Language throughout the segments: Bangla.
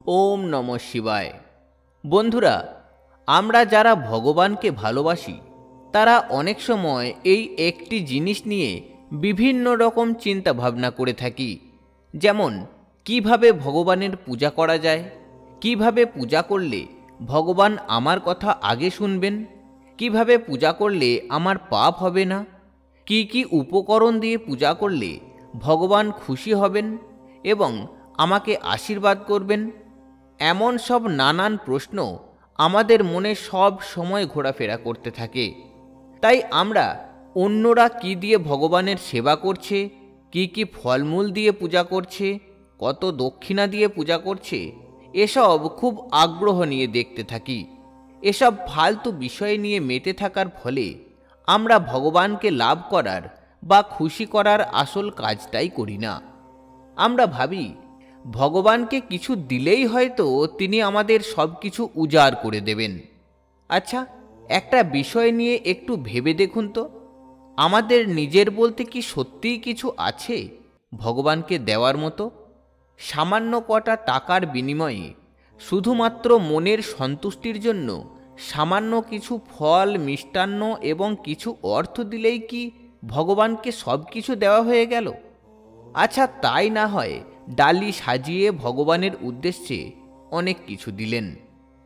ওম নমঃ শিবায়। বন্ধুরা, আমরা যারা ভগবানকে ভালোবাসি তারা অনেক সময় এই একটি জিনিস নিয়ে বিভিন্ন রকম চিন্তা ভাবনা করে থাকি। যেমন কিভাবে ভগবানের পূজা করা যায়, কিভাবে পূজা করলে ভগবান আমার কথা আগে শুনবেন, কিভাবে পূজা করলে আমার পাপ হবে না, কি কি উপকরণ দিয়ে পূজা করলে ভগবান খুশি হবেন এবং আমাকে আশীর্বাদ করবেন। এমন সব নানান প্রশ্ন আমাদের মনে সব সময় ঘোরাফেরা করতে থাকে। তাই আমরা অন্যরা কি দিয়ে ভগবানের সেবা করছে, কি কি ফলমূল দিয়ে পূজা করছে, কত দক্ষিণা দিয়ে পূজা করছে, এসব খুব আগ্রহ নিয়ে দেখতে থাকি। এসব ফালতু বিষয় নিয়ে মেতে থাকার ফলে আমরা ভগবানকে লাভ করার বা খুশি করার আসল কাজটাই করি না। আমরা ভাবি ভগবানকে কিছু দিলেই হয়তো তিনি আমাদের সব কিছু উজাড় করে দেবেন। আচ্ছা, একটা বিষয় নিয়ে একটু ভেবে দেখুন তো, আমাদের নিজের বলতে কি সত্যিই কিছু আছে ভগবানকে দেওয়ার মতো? সামান্য কটা টাকার বিনিময়ে শুধুমাত্র মনের সন্তুষ্টির জন্য সামান্য কিছু ফল, মিষ্টান্ন এবং কিছু অর্থ দিলেই কি ভগবানকে সব কিছু দেওয়া হয়ে গেল? আচ্ছা, তাই না হয় ডালি সাজিয়ে ভগবানের উদ্দেশ্যে অনেক কিছু দিলেন,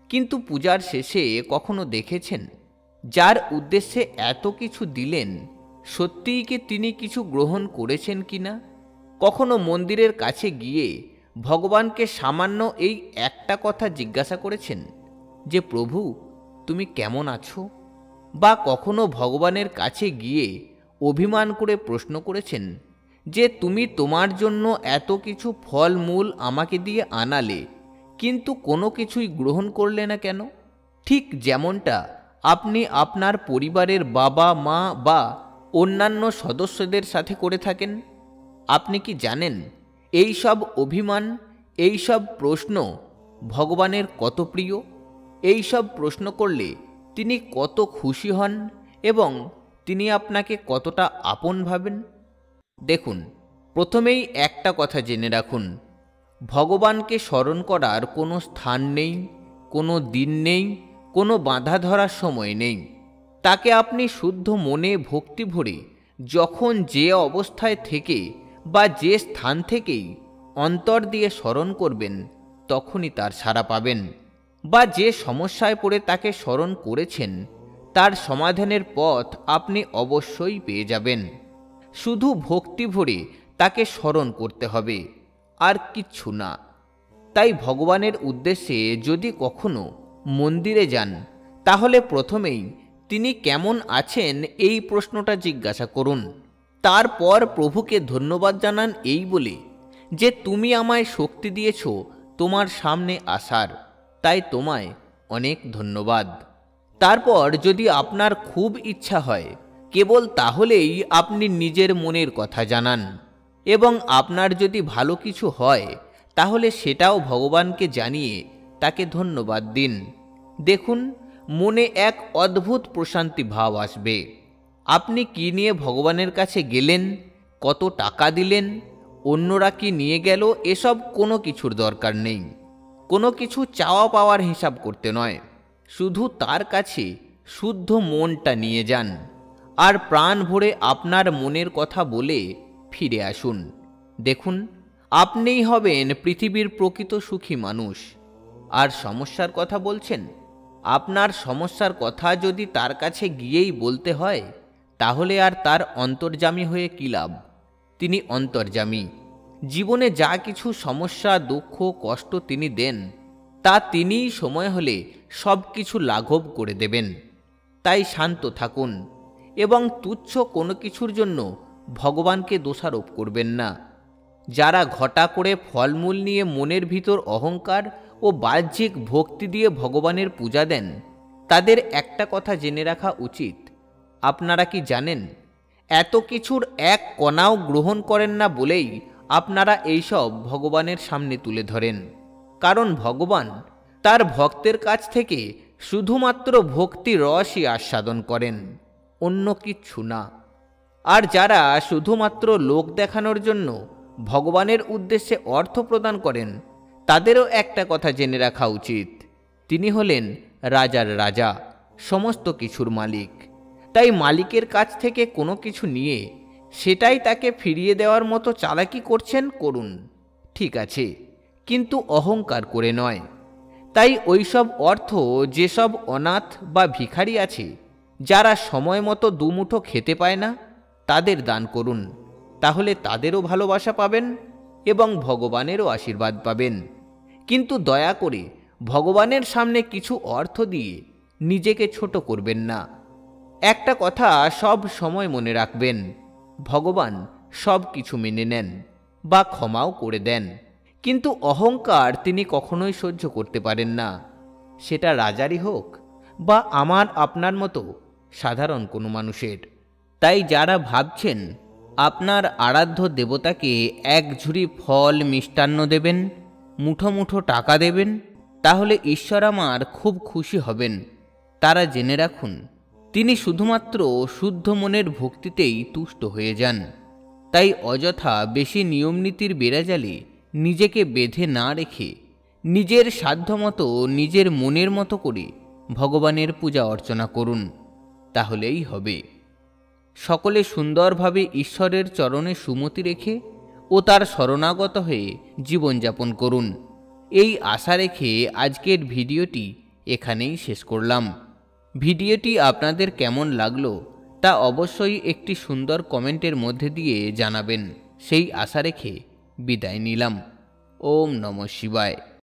কিন্তু পূজার শেষে কখনো দেখেছেন যার উদ্দেশ্যে এত কিছু দিলেন সত্যিই কি তিনি কিছু গ্রহণ করেছেন কিনা? কখনো মন্দিরের কাছে গিয়ে ভগবানকে সামান্য এই একটা কথা জিজ্ঞাসা করেছেন যে প্রভু তুমি কেমন আছো? বা কখনো ভগবানের কাছে গিয়ে অভিমান করে প্রশ্ন করেছেন যে তুমি তোমার জন্য এত কিছু ফলমূল আমাকে দিয়ে আনালে, কিন্তু কোনো কিছুই গ্রহণ করলে না কেন? ঠিক যেমনটা আপনি আপনার পরিবারের বাবা মা বা অন্যান্য সদস্যদের সাথে করে থাকেন। আপনি কি জানেন এই সব অভিমান, এই সব প্রশ্ন ভগবানের কত প্রিয়? এই সব প্রশ্ন করলে তিনি কত খুশি হন এবং তিনি আপনাকে কতটা আপন ভাবেন? দেখুন, প্রথমেই একটা কথা জেনে রাখুন, ভগবানকে স্মরণ করার কোনো স্থান নেই, কোনো দিন নেই, কোনো বাঁধা ধরার সময় নেই। তাকে আপনি শুদ্ধ মনে ভক্তি ভরে যখন যে অবস্থায় থেকে বা যে স্থান থেকেই অন্তর দিয়ে স্মরণ করবেন তখনই তার সাড়া পাবেন। বা যে সমস্যায় পড়ে তাকে স্মরণ করেছেন তার সমাধানের পথ আপনি অবশ্যই পেয়ে যাবেন। শুধু ভক্তি ভরে তাকে স্মরণ করতে হবে, আর কিচ্ছু না। তাই ভগবানের উদ্দেশ্যে যদি কখনো মন্দিরে যান তাহলে প্রথমেই তিনি কেমন আছেন এই প্রশ্নটা জিজ্ঞাসা করুন। তারপর প্রভুকে ধন্যবাদ জানান এই বলে যে তুমি আমায় শক্তি দিয়েছ তোমার সামনে আসার, তাই তোমায় অনেক ধন্যবাদ। তারপর যদি আপনার খুব ইচ্ছা হয় কেবল তাহলেই আপনি নিজের মনের কথা জানান, এবং আপনার যদি ভালো কিছু হয় তাহলে সেটাও ভগবানকে জানিয়ে তাকে ধন্যবাদ দিন। দেখুন, মনে এক অদ্ভুত প্রশান্তি ভাব আসবে। আপনি কি নিয়ে ভগবানের কাছে গেলেন, কত টাকা দিলেন, অন্যরা কি নিয়ে গেল, এসব কোনো কিছুর দরকার নেই। কোনো কিছু চাওয়া পাওয়ার হিসাব করতে নয়, শুধু তার কাছে শুদ্ধ মনটা নিয়ে যান আর প্রাণ ভরে আপনার মনের কথা বলে ফিরে আসুন। দেখুন, আপনিই হবেন পৃথিবীর প্রকৃত সুখী মানুষ। আর সমস্যার কথা বলছেন, আপনার সমস্যার কথা যদি তার কাছে গিয়েই বলতে হয় তাহলে আর তার অন্তর্যামী হয়ে কী লাভ? তিনি অন্তর্যামী। জীবনে যা কিছু সমস্যা, দুঃখ, কষ্ট তিনি দেন তা তিনিই সময় হলে সব কিছু লাঘব করে দেবেন। তাই শান্ত থাকুন এবং তুচ্ছ কোনো কিছুর জন্য ভগবানকে দোষারোপ করবেন না। যারা ঘটা করে ফলমূল নিয়ে মনের ভিতর অহংকার ও বাহ্যিক ভক্তি দিয়ে ভগবানের পূজা দেন তাদের একটা কথা জেনে রাখা উচিত। আপনারা কি জানেন, এত কিছুর এক কণাও গ্রহণ করেন না বলেই আপনারা এইসব ভগবানের সামনে তুলে ধরেন। কারণ ভগবান তার ভক্তের কাছ থেকে শুধুমাত্র ভক্তি রসই আস্বাদন করেন, অন্য কিচ্ছু না। আর যারা শুধুমাত্র লোক দেখানোর জন্য ভগবানের উদ্দেশ্যে অর্থ প্রদান করেন তাদেরও একটা কথা জেনে রাখা উচিত, তিনি হলেন রাজার রাজা, সমস্ত কিছুর মালিক। তাই মালিকের কাছ থেকে কোনো কিছু নিয়ে সেটাই তাকে ফিরিয়ে দেওয়ার মতো চালাকি করছেন, করুন, ঠিক আছে, কিন্তু অহংকার করে নয়। তাই ওইসব অর্থ যেসব অনাথ বা ভিখারি আছে, যারা সময় মতো দুমুঠো খেতে পায় না, তাদের দান করুন। তাহলে তাদেরও ভালোবাসা পাবেন এবং ভগবানেরও আশীর্বাদ পাবেন। কিন্তু দয়া করে ভগবানের সামনে কিছু অর্থ দিয়ে নিজেকে ছোট করবেন না। একটা কথা সব সময় মনে রাখবেন, ভগবান সব কিছু মেনে নেন বা ক্ষমাও করে দেন, কিন্তু অহংকার তিনি কখনোই সহ্য করতে পারেন না, সেটা রাজারই হোক বা আমার আপনার মতো সাধারণ কোনো মানুষের। তাই যারা ভাবছেন আপনার আরাধ্য দেবতাকে এক ঝুড়ি ফল মিষ্টান্ন দেবেন, মুঠো মুঠো টাকা দেবেন, তাহলে ঈশ্বর আমার খুব খুশি হবেন, তারা জেনে রাখুন তিনি শুধুমাত্র শুদ্ধ মনের ভক্তিতেই তুষ্ট হয়ে যান। তাই অযথা বেশি নিয়মনীতির বেড়াজালে নিজেকে বেঁধে না রেখে নিজের সাধ্যমতো নিজের মনের মতো করে ভগবানের পূজা অর্চনা করুন, তাহলেই হবে। সকলে সুন্দরভাবে ঈশ্বরের চরণে সুমতি রেখে ও তার শরণাগত হয়ে জীবনযাপন করুন, এই আশা রেখে আজকের ভিডিওটি এখানেই শেষ করলাম। ভিডিওটি আপনাদের কেমন লাগলো তা অবশ্যই একটি সুন্দর কমেন্টের মধ্যে দিয়ে জানাবেন, সেই আশা রেখে বিদায় নিলাম। ওম নমঃ শিবায়।